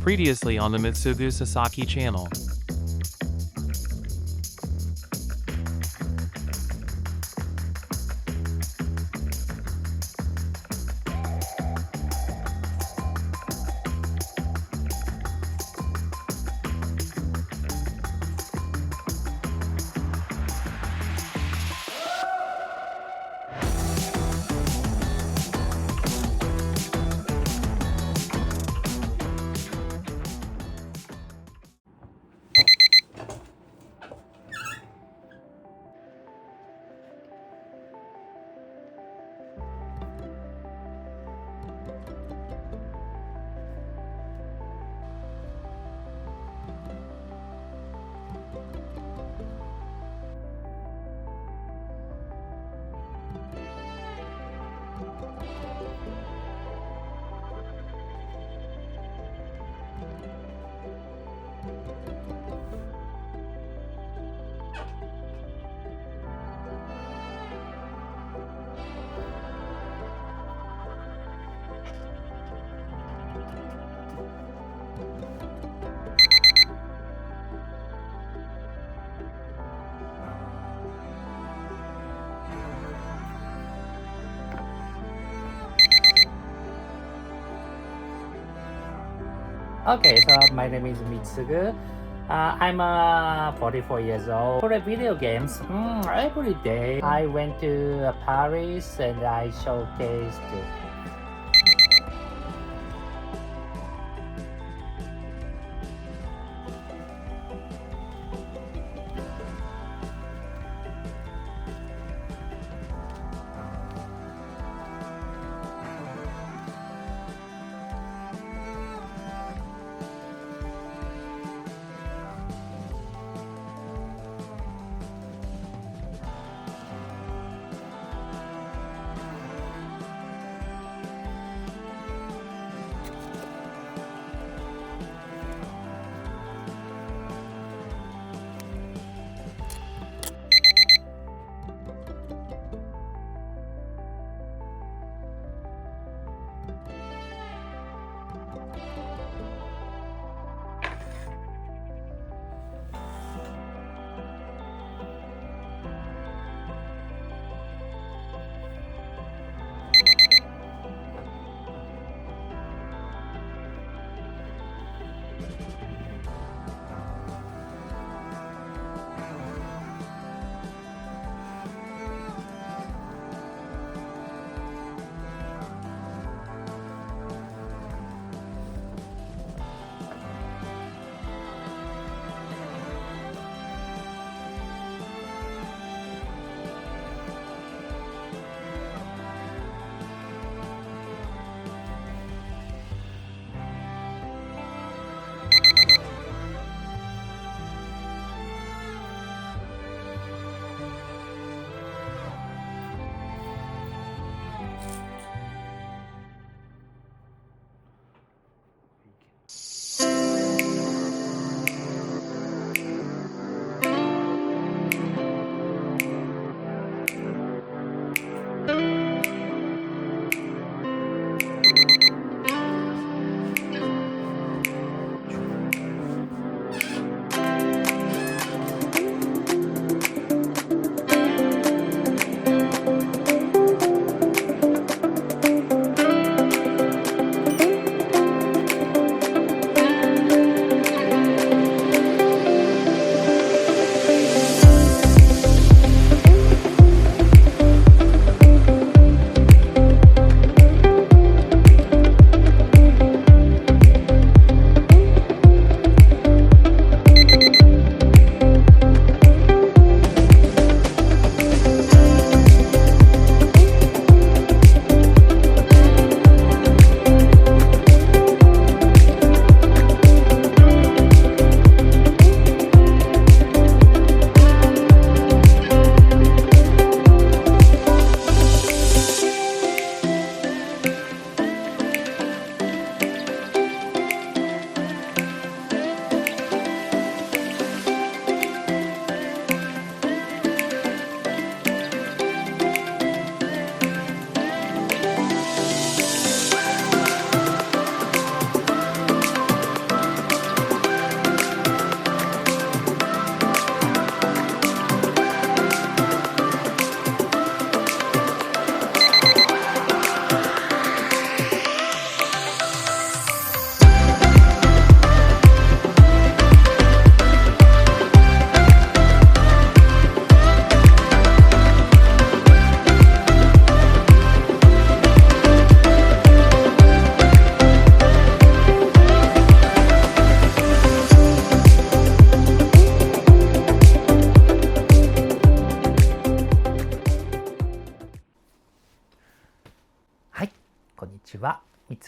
Previously on the Mitsugu Sasaki channel. Okay, so my name is Mitsugu. I'm 44 years old. For the video games, every day I went to Paris and I showcased.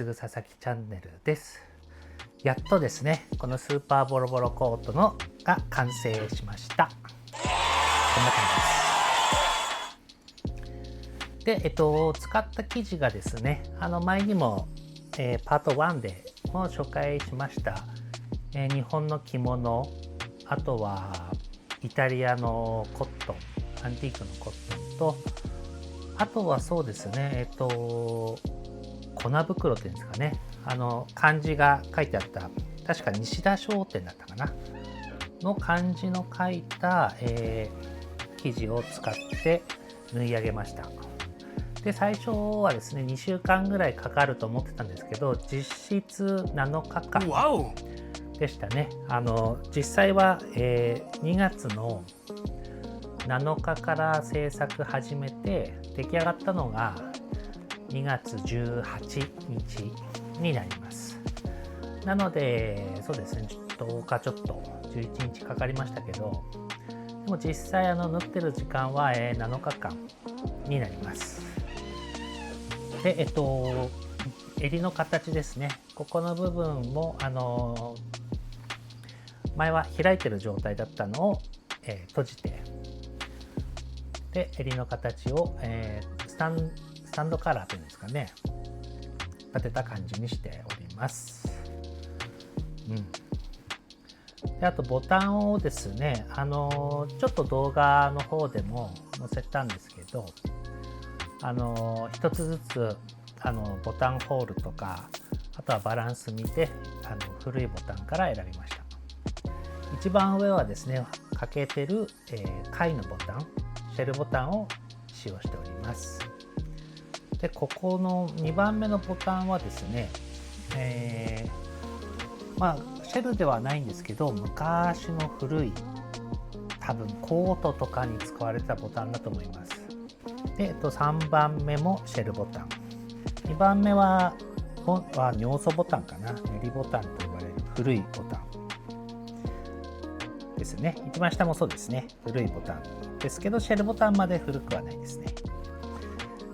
つぐ佐々木チャンネルです。やっとですね、このスーパーボロボロコートが完成しました。こんな感じです。で、使った生地がですね、前にも、パート1でも紹介しました、日本の着物、あとはイタリアのコットン、アンティークのコットンと、あとはそうですね、粉袋っていうんですかね、漢字が書いてあった、確か西田商店だったかなの漢字の書いた、生地を使って縫い上げました。で、最初はですね2週間ぐらいかかると思ってたんですけど、実質7日間でしたね。実際は、2月の7日から制作始めて出来上がったのが2月18日になります。なのでそうですね、10日ちょっと11日かかりましたけど、でも実際縫ってる時間は、7日間になります。で、襟の形ですね、ここの部分も前は開いてる状態だったのを、閉じて、で襟の形を、スタンドカラーというんですかね、立てた感じにしております。で、あとボタンをですね、ちょっと動画の方でも載せたんですけど、一つずつボタンホールとか、あとはバランス見て古いボタンから選びました。一番上はですね、欠けてる、貝のボタン、シェルボタンを使用しております。で、ここの2番目のボタンはですね、シェルではないんですけど、昔の古い、多分コートとかに使われたボタンだと思います。で、3番目もシェルボタン、2番目は尿素ボタンかな、練りボタンと呼ばれる古いボタンですね。一番下もそうですね、古いボタンですけど、シェルボタンまで古くはないですね。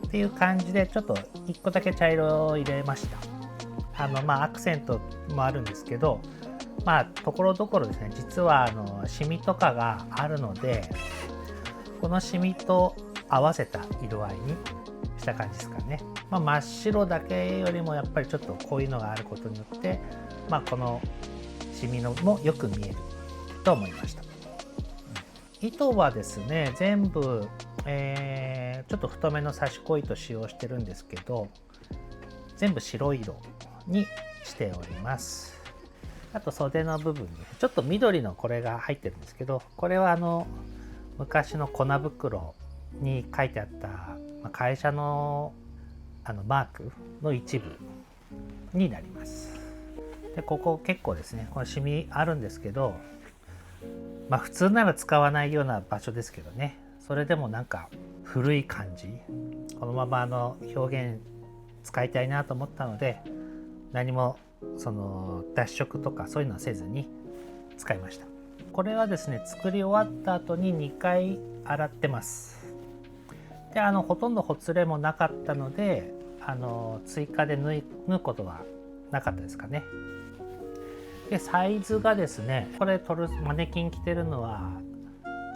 っていう感じで、ちょっと1個だけ茶色を入れました。アクセントもあるんですけど、ところどころですね、実はシミとかがあるので、このシミと合わせた色合いにした感じですかね。真っ白だけよりもやっぱりちょっとこういうのがあることによって、このシミのもよく見えると思いました。糸はですね、全部、ちょっと太めの刺し子糸使用してるんですけど、全部白色にしております。あと袖の部分にちょっと緑のこれが入ってるんですけど、これは昔の粉袋に書いてあった会社のマークの一部になります。で、ここ結構ですね、このシミあるんですけど、普通なら使わないような場所ですけどね、それでもなんか古い感じ、このまま表現使いたいなと思ったので、何も脱色とかそういうのはせずに使いました。これはですね、作り終わった後に2回洗ってます。で、ほとんどほつれもなかったので、追加で縫うことはなかったですかね。で、サイズがですね、これマネキン着てるのは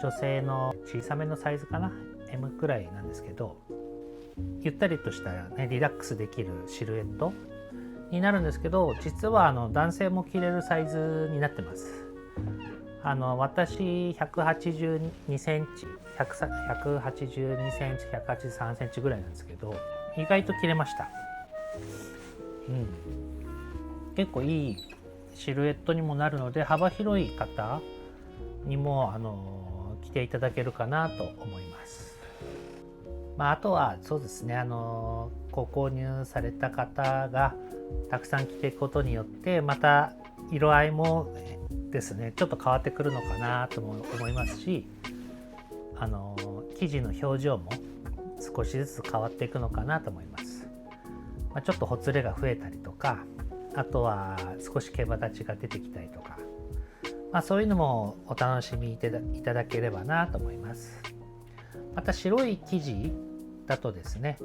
女性の小さめのサイズかな、 M くらいなんですけど、ゆったりとした、リラックスできるシルエットになるんですけど、実は男性も着れるサイズになってます。私182センチ、182センチ、183センチぐらいなんですけど、意外と着れました。結構いいシルエットにもなるので、幅広い方にも着ていただけるかなと思います。あとはそうですね、ご購入された方がたくさん着ていくことによって、また色合いもですね、ちょっと変わってくるのかなとも思いますし、生地の表情も少しずつ変わっていくのかなと思います。ちょっとほつれが増えたりとか、あとは少し毛羽立ちが出てきたりとか、そういうのもお楽しみいただければなと思います。また白い生地だとですね、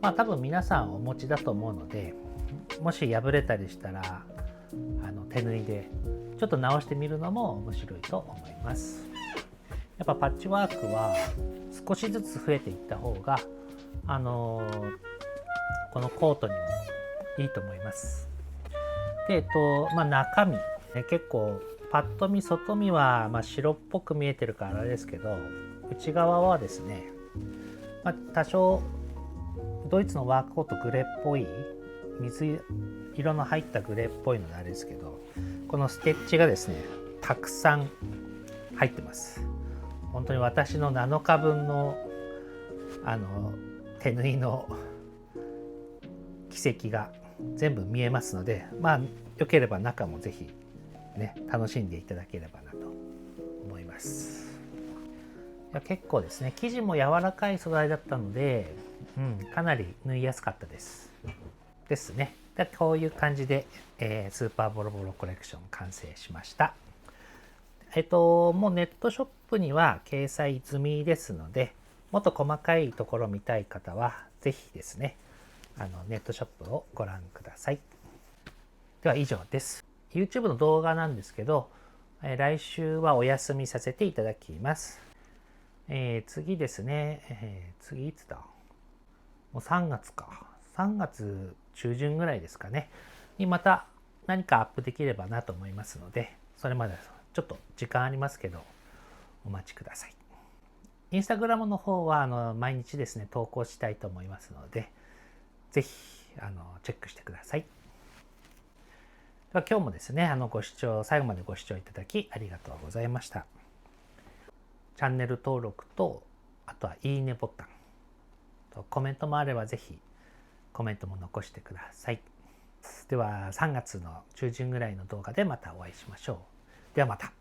多分皆さんお持ちだと思うので、もし破れたりしたら手縫いでちょっと直してみるのも面白いと思います。やっぱパッチワークは少しずつ増えていった方がこのコートにもいいと思います。で、中身、結構パッと見外見は白っぽく見えてるからあれですけど、内側はですね、多少ドイツのワークコートグレーっぽい水色の入ったグレーっぽいのであれですけど、このステッチがですねたくさん入ってます。本当に私の7日分の手縫いの軌跡が全部見えますので、よければ中もぜひね楽しんでいただければなと思います。いや結構ですね、生地も柔らかい素材だったので、かなり縫いやすかったですね。でこういう感じで、スーパーボロボロコレクション完成しました。もうネットショップには掲載済みですので、もっと細かいところ見たい方はぜひですねネットショップをご覧ください。では以上です。 YouTube の動画なんですけど、来週はお休みさせていただきます。次ですね、次いつだ、もう3月か、3月中旬ぐらいですかねにまた何かアップできればなと思いますので、それまでちょっと時間ありますけどお待ちください。インスタグラムの方は毎日ですね投稿したいと思いますので、ぜひチェックしてください。では今日もですね最後までご視聴いただきありがとうございました。チャンネル登録と、あとはいいねボタンとコメントもあればぜひコメントも残してください。では3月の中旬ぐらいの動画でまたお会いしましょう。ではまた。